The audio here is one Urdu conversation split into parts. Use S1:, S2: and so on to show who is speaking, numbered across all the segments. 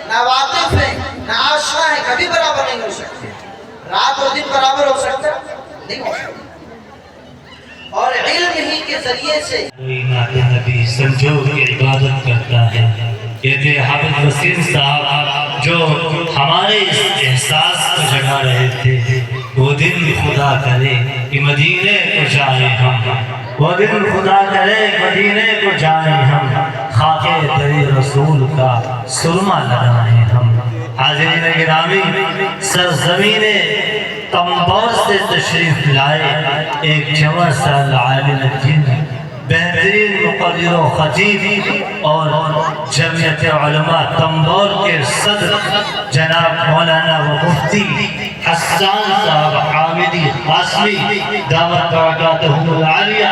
S1: نہ واقف ہیں، نہ آشنا ہے، کبھی برابر نہیں ہو سکتے۔ رات اور دن برابر ہو سکتا نہیں ہو سکتا، اور علم ہی کے ذریعے سے
S2: نبی سمجھو کہ عبادت کرتا ہے۔ کہتے حافظ وسیم صاحب جو ہمارے اس احساس کو جگا رہے تھے، وہ دن خدا کرے کہ مدینے کو جائیں ہم، وہ دن خدا کرے مدینے کو جائیں ہم، خاک در رسول کا سرما لگائیں ہم۔ حاضرین گرامی، سرزمین تمبور سے تشریف لائے ایک جوان سال عالم الدین، بہترین مقرر و خطیب اور جمعیت علماء تمبور کے صدر جناب مولانا و مفتی حسان صاحب حامدی قاسمی دامت برکاتہم العالیہ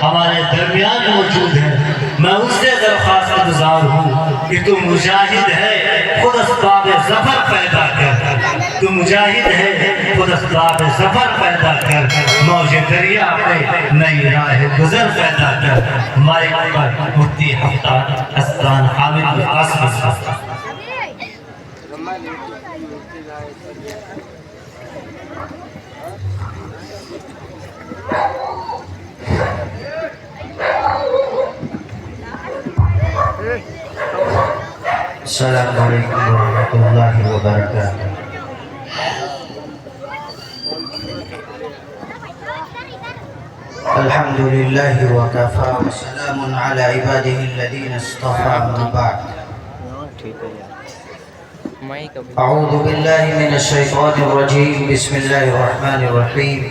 S2: ہمارے درمیان موجود ہیں۔ میں ان سے درخواست گزار ہوں کہ تم مجاہد ہے، خود اسباب ظفر پیدا کر، تو مجاہد ہے، خود اسباب ظفر پیدا کر، موج دریا پہ نئی راہ گزر پیدا کر۔ مائک پر مفتی حسان حامد قاسمی صاحب۔
S1: السلام علیکم ورحمۃ اللہ وبرکاتہ۔ الحمد للہ وکفی وسلام علی عبادہ الذین اصطفی، اما بعد۔ اعوذ باللہ من الشیطان الرجیم، بسم اللہ الرحمن الرحیم۔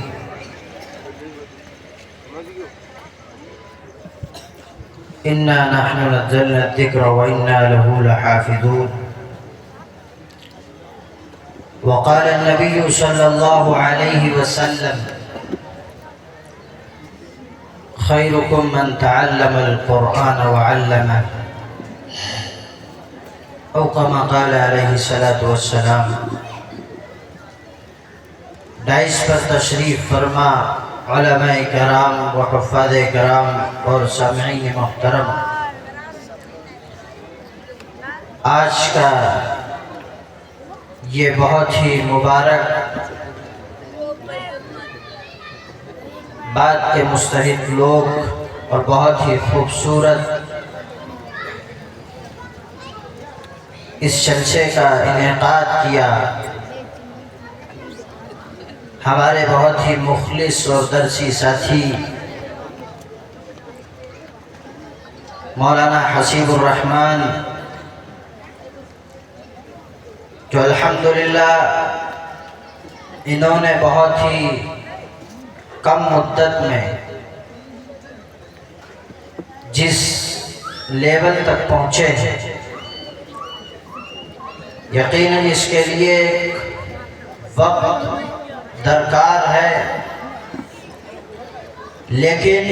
S1: انا نحن نزلنا الذکر وانا له لحافظون۔ وقال النبی صلی اللہ علیہ وسلم خیرکم من تعلم القرآن وعلمه، او کما قال علیہ الصلاۃ والسلام۔ ڈائس پر تشریف فرما علماء کرام و حفاظ کرام اور سامعین محترم، آج کا یہ بہت ہی مبارک بات کے مستحق لوگ اور بہت ہی خوبصورت اس جلسے کا انعقاد کیا ہمارے بہت ہی مخلص اور درسی ساتھی مولانا حسیب الرحمن، جو الحمدللہ انہوں نے بہت ہی کم مدت میں جس لیول تک پہنچے ہیں، یقیناً اس کے لیے ایک وقت درکار ہے، لیکن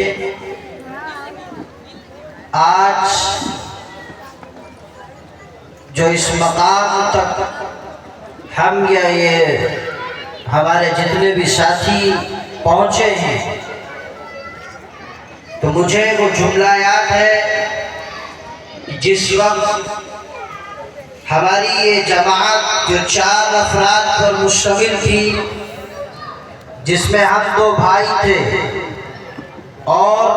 S1: آج جو اس مقام تک ہم یا یہ ہمارے جتنے بھی ساتھی پہنچے ہیں، تو مجھے وہ جملہ یاد ہے جس وقت ہماری یہ جماعت جو 4 افراد پر مشتمل تھی، جس میں ہم 2 بھائی تھے اور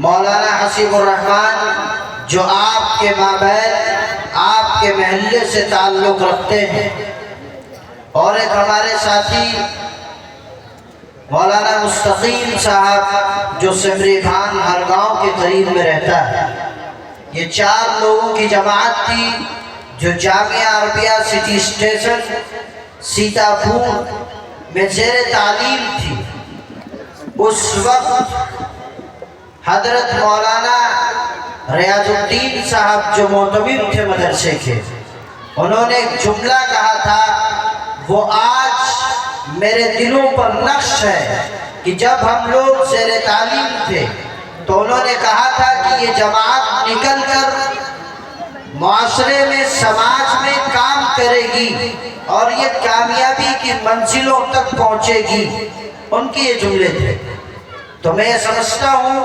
S1: مولانا حسیب الرحمن جو آپ کے مابین آپ کے محلے سے تعلق رکھتے ہیں، اور ایک ہمارے ساتھی مولانا مستقیم صاحب جو سمری خان ہر گاؤں کے قریب میں رہتا ہے۔ یہ 4 لوگوں کی جماعت تھی جو جامعہ عربیہ سٹی اسٹیشن سیتاپور میں زیر تعلیم تھی۔ اس وقت حضرت مولانا ریاض الدین صاحب جو معتمد تھے مدرسے کے، انہوں نے ایک جملہ کہا تھا، وہ آج میرے دلوں پر نقش ہے کہ جب ہم لوگ زیر تعلیم تھے تو انہوں نے کہا تھا کہ یہ جماعت نکل کر معاشرے میں سماج میں کام کرے گی اور یہ کامیابی کی منزلوں تک پہنچے گی۔ ان کی یہ جملے تھے۔ تو میں یہ سمجھتا ہوں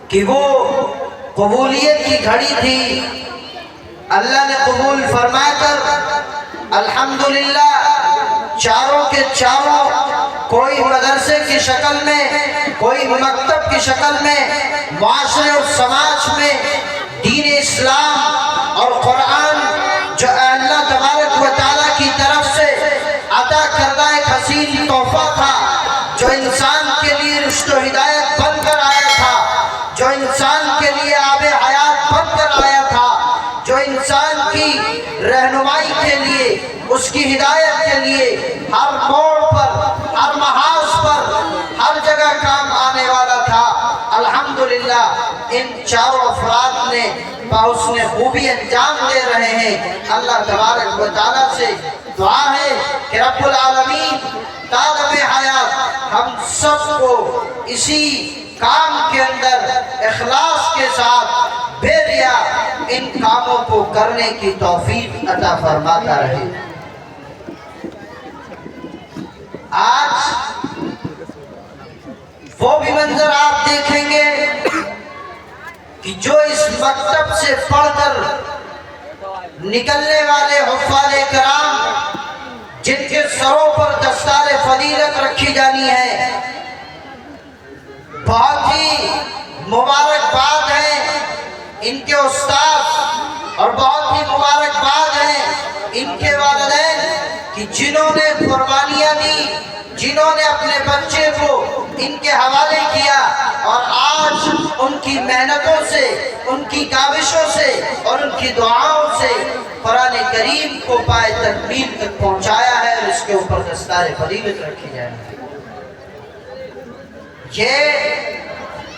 S1: کہ وہ قبولیت کی گھڑی تھی اللہ نے قبول فرما کر الحمدللہ چاروں کے چاروں کوئی مدرسے کی شکل میں، کوئی مکتب کی شکل میں معاشرے اور سماج میں دین اسلام اور قرآن جو اللہ تبارک و تعالیٰ کی طرف سے عطا کردہ ایک حسین تحفہ تھا، جو انسان کے لیے رشد و ہدایت بن کر آیا تھا، جو انسان کے لیے آب حیات بن کر آیا تھا، جو انسان کی رہنمائی کے لیے، اس کی ہدایت کے لیے ہر موڑ پر، ہر محاذ پر، ہر جگہ کام آنے والا تھا، الحمدللہ ان چاروں افراد نے بحسن خوبی انجام دے رہے ہیں۔ اللہ تبارک و تعالیٰ سے دعا ہے کہ رب العالمین دامِ حیات ہم سب کو اسی کام کے اندر اخلاص کے ساتھ بے ریا ان کاموں کو کرنے کی توفیق عطا فرماتا رہے۔ آج وہ بھی منظر آپ دیکھیں گے کہ جو اس مکتب سے پڑھ کر نکلنے والے حفاظ کرام جن کے سروں پر دستار فضیلت رکھی جانی ہے، بہت ہی مبارکباد ہے ان کے استاد، اور بہت ہی مبارکباد ہے ان کے والدین کہ جنہوں نے قربانیاں دی، جنہوں نے اپنے بچے کو ان کے حوالے کیا، اور آج ان کی محنتوں سے، ان کی کاوشوں سے اور ان کی دعاؤں سے قرآن کریم کو پائے تکمیل تک پہنچایا ہے، اور اس کے اوپر دستار فضیلت رکھی جائے۔ یہ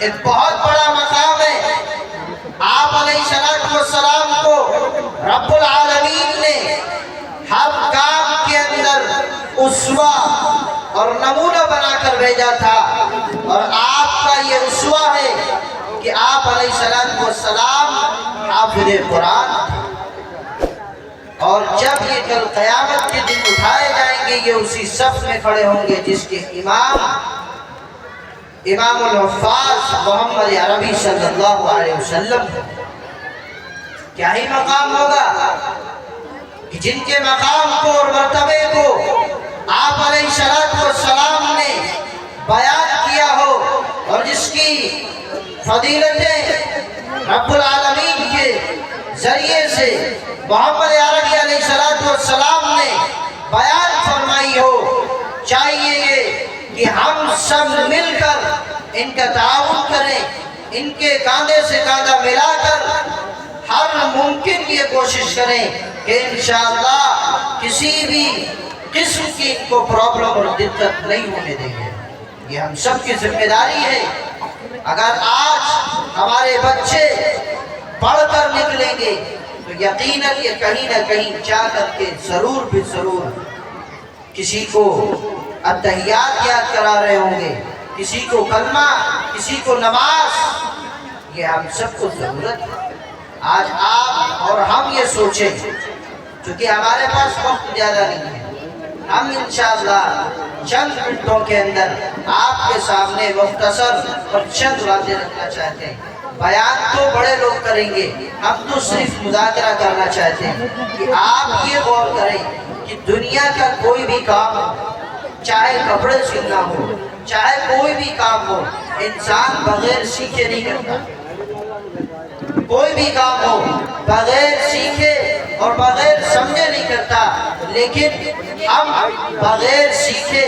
S1: ایک بہت بڑا مقام ہے۔ آپ علیہ السلام کو رب العالمین نے ہر کام کے اندر اسوہ اور نمونہ بنا کر بھیجا تھا، اور آپ کا یہ اسوہ ہے کہ آپ علیہ السلام حافظ قرآن، اور جب یہ کل قیامت کے دن اٹھائے جائیں گے یہ اسی صف میں کھڑے ہوں گے جس کے امام الحفاظ محمد عربی صلی اللہ علیہ وسلم۔ کیا ہی مقام ہوگا کہ جن کے مقام کو اور مرتبے کو آپ علیہ السلام نے بیان کیا ہو، اور جس کی فضیلتیں رب العالمین کے ذریعے سے محمد عربی علیہ السلام نے بیان فرمائی ہو۔ چاہیے یہ کہ ہم سب مل کر ان کا تعاون کریں، ان کے کاندھے سے کاندھا ملا کر ہر ممکن یہ کوشش کریں کہ انشاءاللہ کسی بھی قسم کی ان کو پرابلم اور دقت نہیں ہونے دیں گے۔ یہ ہم سب کی ذمہ داری ہے۔ اگر آج ہمارے بچے پڑھ کر نکلیں گے تو یقیناً یہ کہیں نہ کہیں جا کر کے ضرور بھی ضرور کسی کو التحیات یاد کرا رہے ہوں گے، کسی کو کلمہ، کسی کو نماز۔ یہ ہم سب کو ضرورت ہے۔ آج آپ اور ہم یہ سوچیں، چونکہ ہمارے پاس وقت زیادہ نہیں ہے، ہم انشاءاللہ چند منٹوں کے اندر آپ کے سامنے مختصر اور چند باتیں رکھنا چاہتے ہیں۔ بیان تو بڑے لوگ کریں گے، ہم تو صرف مذاکرہ کرنا چاہتے ہیں کہ آپ یہ غور کریں کہ دنیا کا کوئی بھی کام ہو، چاہے کپڑے سلنا ہو، چاہے کوئی بھی کام ہو، انسان بغیر سیکھے نہیں کرتا۔ کوئی بھی کام ہو بغیر سیکھے اور بغیر سمجھے نہیں کرتا، لیکن ہم بغیر سیکھے،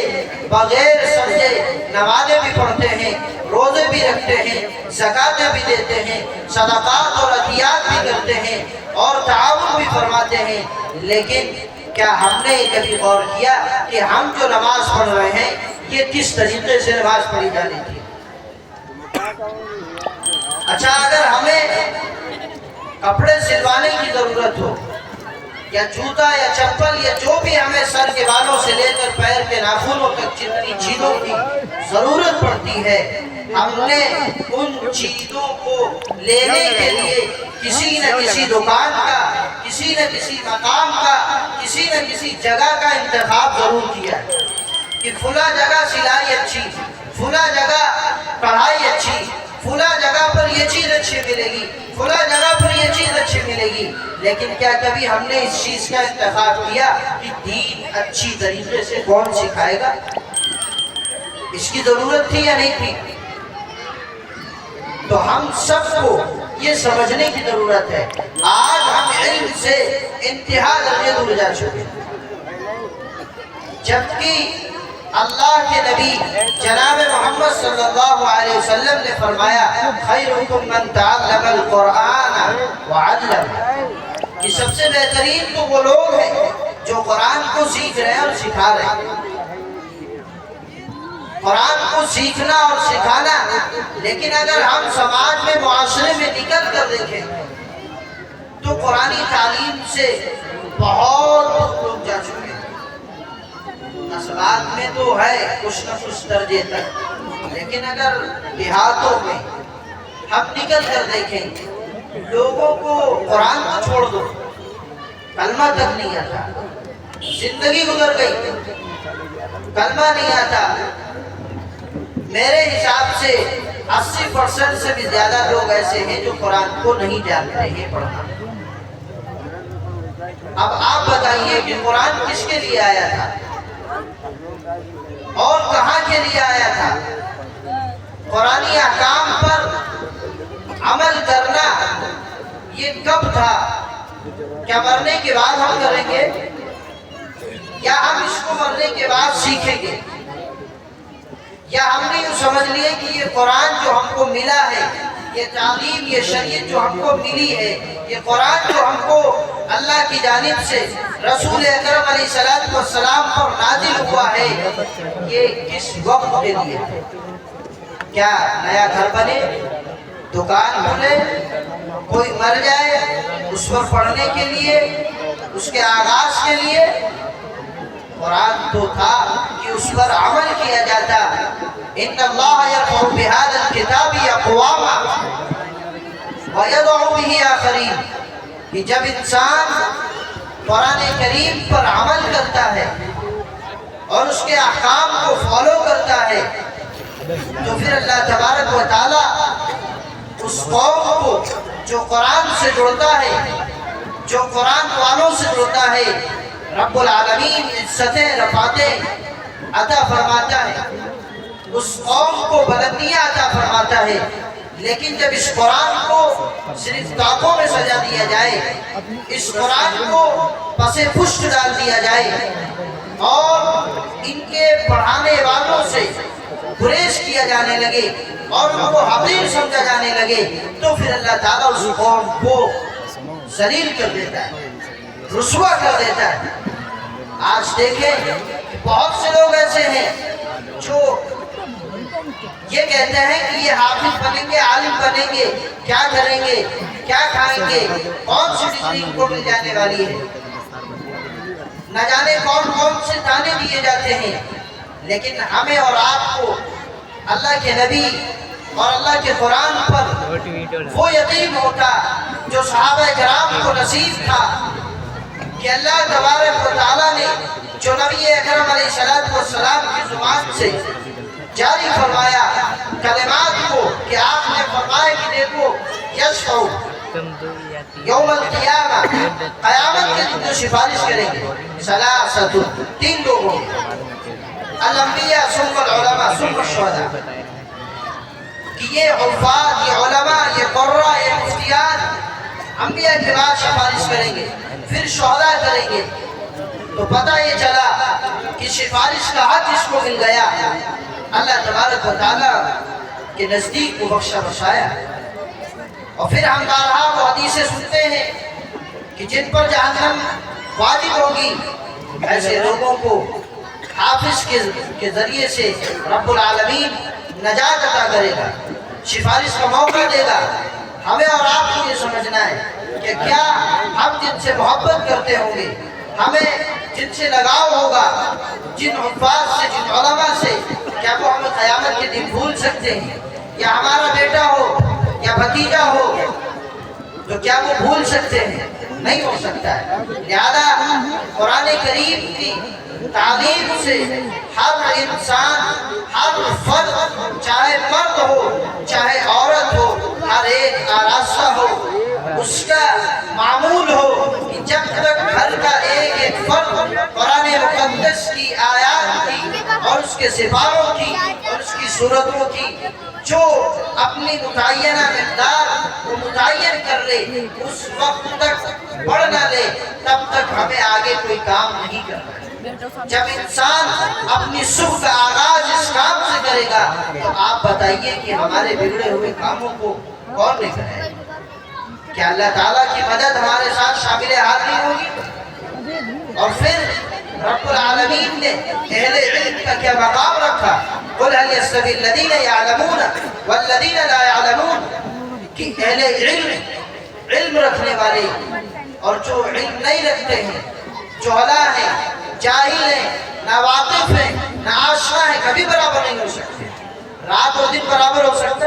S1: بغیر سمجھے نمازیں بھی پڑھتے ہیں، روزے بھی رکھتے ہیں، زکاتیں بھی دیتے ہیں، صدقات اور عطیات بھی کرتے ہیں، اور تعاون بھی فرماتے ہیں، لیکن کیا ہم نے کبھی غور کیا کہ ہم جو نماز پڑھ رہے ہیں یہ کس طریقے سے نماز پڑھی جانی تھی؟ اچھا، اگر ہمیں کپڑے سلوانے کی ضرورت ہو، یا جوتا یا چپل یا جو بھی ہمیں سر کے بالوں سے لے کر پیر کے ناخنوں تک جتنی چیزوں کی ضرورت پڑتی ہے، ہم نے ان چیزوں کو لینے کے لیے کسی نہ کسی دکان کا، کسی نہ کسی مقام کا، کسی نہ کسی جگہ کا انتخاب ضرور کیا ہے کہ فلاں جگہ سلائی اچھی، فلاں جگہ کڑھائی اچھی، فلاں جگہ پر یہ چیز اچھی ملے گی، فلاں جگہ پر یہ چیز اچھی ملے گی، لیکن کیا کبھی ہم نے اس چیز کا انتخاب کیا کہ دین اچھی طریقے سے کون سکھائے گا؟ اس کی ضرورت تھی یا نہیں تھی؟ تو ہم سب کو یہ سمجھنے کی ضرورت ہے، آج ہم علم سے انتہا درجے دور جا چکے، جبکہ اللہ کے نبی جناب محمد صلی اللہ علیہ وسلم نے فرمایا خیرکم من تعلم القرآن وعلم، کہ سب سے بہترین تو وہ لوگ ہیں جو قرآن کو سیکھ رہے ہیں اور سکھا رہے ہیں۔ قرآن کو سیکھنا اور سکھانا، لیکن اگر ہم سماج میں معاشرے میں نکل کر دیکھیں تو قرآنی تعلیم سے بہت لوگ جا چکے ہیں۔ اسباب میں تو ہے کچھ نہ کچھ درجے تک، لیکن اگر دیہاتوں میں ہم نکل کر دیکھیں لوگوں کو قرآن کو چھوڑ دو، کلمہ تک نہیں آتا، زندگی گزر گئی، کلمہ نہیں آتا۔ میرے حساب سے 80% سے بھی زیادہ لوگ ایسے ہیں جو قرآن کو نہیں جانتے ہیں پڑھنا۔ اب آپ بتائیے کہ قرآن کس کے لیے آیا تھا اور کہاں کے لیے آیا تھا؟ قرآنی احکام پر عمل کرنا یہ کب تھا؟ کیا مرنے کے بعد ہم کریں گے یا ہم اس کو مرنے کے بعد سیکھیں گے؟ یا ہم نے یہ سمجھ لیے کہ یہ قرآن جو ہم کو ملا ہے، یہ تعلیم، یہ شریعت جو ہم کو ملی ہے، یہ قرآن جو ہم کو اللہ کی جانب سے رسول اکرم علیہ السلام پر نازل ہوا ہے، یہ کس وقت کے لیے؟ کیا نیا گھر بنے، دکان کھلے، کوئی مر جائے اس پر پڑھنے کے لیے، اس کے آغاز کے لیے؟ قرآن تو تھا کہ اس پر عمل کیا جاتا۔ ان اللہ یرفع بہذا الکتاب اقواما ویضع بہ آخرین، کہ جب انسان قرآن کریم پر عمل کرتا ہے اور اس کے احکام کو فالو کرتا ہے تو پھر اللہ تبارک و تعالی اس قوم کو جو قرآن سے جڑتا ہے، جو قرآن والوں سے جڑتا ہے، رب العالمین عزتیں، رفعتیں عطا فرماتا ہے، اس قوم کو بلندیاں عطا فرماتا ہے۔ لیکن جب اس قرآن کو صرف طاقوں میں سجا دیا جائے، اس قرآن کو پس پشت ڈال دیا جائے اور ان کے پڑھانے والوں سے گریز کیا جانے لگے اور ان کو حقیر سمجھا جانے لگے، تو پھر اللہ تعالیٰ اس قوم کو ذلیل کر دیتا ہے، رسوا کر دیتا ہے۔ آج دیکھیں بہت سے لوگ ایسے ہیں جو یہ کہتے ہیں کہ یہ حافظ بنیں گے، عالم بنیں گے، کیا کریں گے، کیا کھائیں گے، کون سی ڈگری ان کو مل جانے والی ہے، نہ جانے کون کون سے تانے دیے جاتے ہیں۔ لیکن ہمیں اور آپ کو اللہ کے نبی اور اللہ کے قرآن پر وہ یقین ہوتا جو صحابہ کرام کو نصیب تھا کہ اللہ تبارک و تعالیٰ نے جو نبی اکرم علیہ السلام کی زبان سے جاری فرمایا کلمات کو، کہ آپ نے فرمایا کہ دیکھو یشفع یوم القیامہ، قیامت کے دن جو سفارش کریں گے ثلاثۃ، تین لوگوں، الانبیاء ثم العلماء ثم الشہداء، کہ یہ حفاظ، یہ علماء، یہ قراء، یہ مفتیان انبیاء کے بعد سفارش کریں گے، پھر شہداء کریں گے۔ تو پتہ یہ چلا کہ سفارش کا حق اس کو مل گیا، اللہ تبارک و تعالیٰ کے نزدیک کو بخشا بخشایا۔ اور پھر ہم بارہا وہ حدیثیں سنتے ہیں کہ جن پر جہنم واجب ہوگی ایسے لوگوں کو حافظ کے ذریعے سے رب العالمین نجات عطا کرے گا، سفارش کا موقع دے گا۔ ہمیں اور آپ کو یہ سمجھنا ہے کہ کیا ہم جن سے محبت کرتے ہوں گے، ہمیں جن سے لگاؤ ہوگا، جن حفاظ سے، جن علماء سے، کیا وہ ہمیں قیامت کے دن بھول سکتے ہیں؟ یا ہمارا بیٹا ہو یا بھتیجا ہو تو کیا وہ بھول سکتے ہیں؟ نہیں ہو سکتا ہے۔ لہذا قرآن کریم کی تعلیم سے ہر انسان، ہر فرد، چاہے مرد ہو چاہے عورت ہو، ہر ایک آراستہ ہو، اس کا معمول ہو کہ جب تک گھر کا ایک ایک فرد قرآن مقدس کی آیات کی اور اس کے سپاروں کی اور اس کی صورتوں کی جو اپنی متعینہ مقدار کو متعین کر لے، اس وقت تک پڑھ نہ لے، تب تک ہمیں آگے کوئی کام نہیں کرنا۔ جب انسان اپنی صبح کا آغاز اس کام سے کرے گا تو آپ بتائیے کہ ہمارے بگڑے ہوئے کاموں کو کون لے کر آئے گا؟ کیا اللہ تعالیٰ کی مدد ہمارے ساتھ شامل حال نہیں ہوگی؟ اور پھر رب العالمین نے اہل علم کا کیا مقام رکھا؟ قُلْ هَلْ يَسْتَوِي الَّذِينَ يَعْلَمُونَ وَالَّذِينَ لَا يَعْلَمُونَ کہ اہل علم رکھنے والے اور جو علم نہیں رکھتے ہیں، جہلا ہیں، جاہل ہیں، ناواقف ہیں، ناآشنا ہیں، کبھی برابر نہیں ہو سکتے۔ رات اور دن برابر ہو سکتا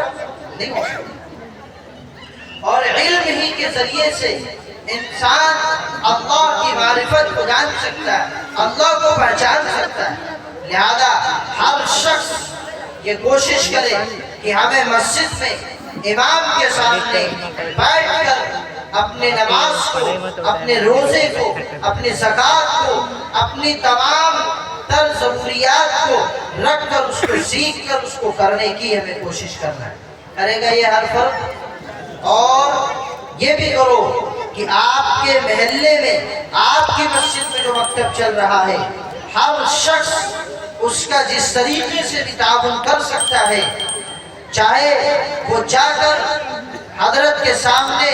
S1: نہیں ہو سکتا۔ اور علم ہی کے ذریعے سے انسان اللہ کی معرفت کو جان سکتا ہے، اللہ کو پہچان سکتا ہے۔ لہذا ہر شخص یہ کوشش کرے کہ ہمیں مسجد میں امام کے سامنے بیٹھ کر اپنے نماز کو، اپنے روزے کو، اپنی زکوٰۃ کو، اپنی تمام تر ضروریات کو رکھ کر اس کو سیکھ کر اس کو کرنے کی ہمیں کوشش کرنا ہے۔ کرے گا یہ ہر فرد؟ اور یہ بھی کرو کہ آپ کے محلے میں، آپ کی مسجد میں جو مکتب چل رہا ہے، ہر شخص اس کا جس طریقے سے بھی تعاون کر سکتا ہے، چاہے وہ جا کر حضرت کے سامنے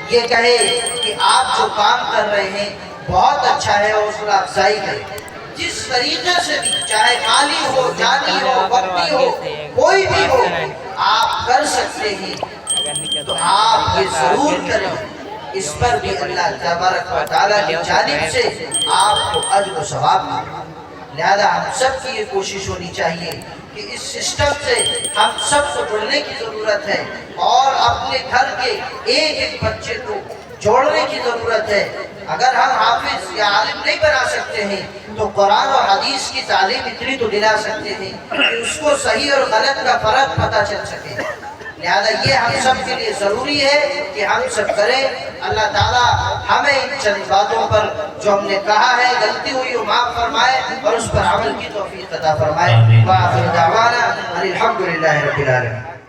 S1: یہ کہے کہ آپ جو کام کر رہے ہیں بہت اچھا ہے، اور حوصلہ افزائی کرے، جس طریقے سے بھی، چاہے مالی ہو، جانی ہو، وقتی ہو، کوئی بھی ہو، آپ کر سکتے ہیں تو آپ یہ ضرور کریں۔ اس پر بھی اللہ تبارک و تعالیٰ کی جانب سے آپ کو اجر و ثواب ملے۔ لہذا ہم سب کی یہ کوشش ہونی چاہیے کہ اس سسٹم سے ہم سب کو جڑنے کی ضرورت ہے، اور اپنے گھر کے ایک ایک بچے کو جوڑنے کی ضرورت ہے۔ اگر ہم حافظ یا عالم نہیں بنا سکتے ہیں تو قرآن اور حدیث کی تعلیم اتنی تو دلا سکتے ہیں کہ اس کو صحیح اور غلط کا فرق پتہ چل سکے۔ لہذا یہ ہم سب کے لیے ضروری ہے کہ ہم سب کریں۔ اللہ تعالیٰ ہمیں ان چند باتوں پر جو ہم نے کہا ہے غلطی ہوئی وہ معاف فرمائے اور اس پر عمل کی توفیق عطا فرمائے۔ وآخر دعوانا ان الحمد للہ رب العالمین۔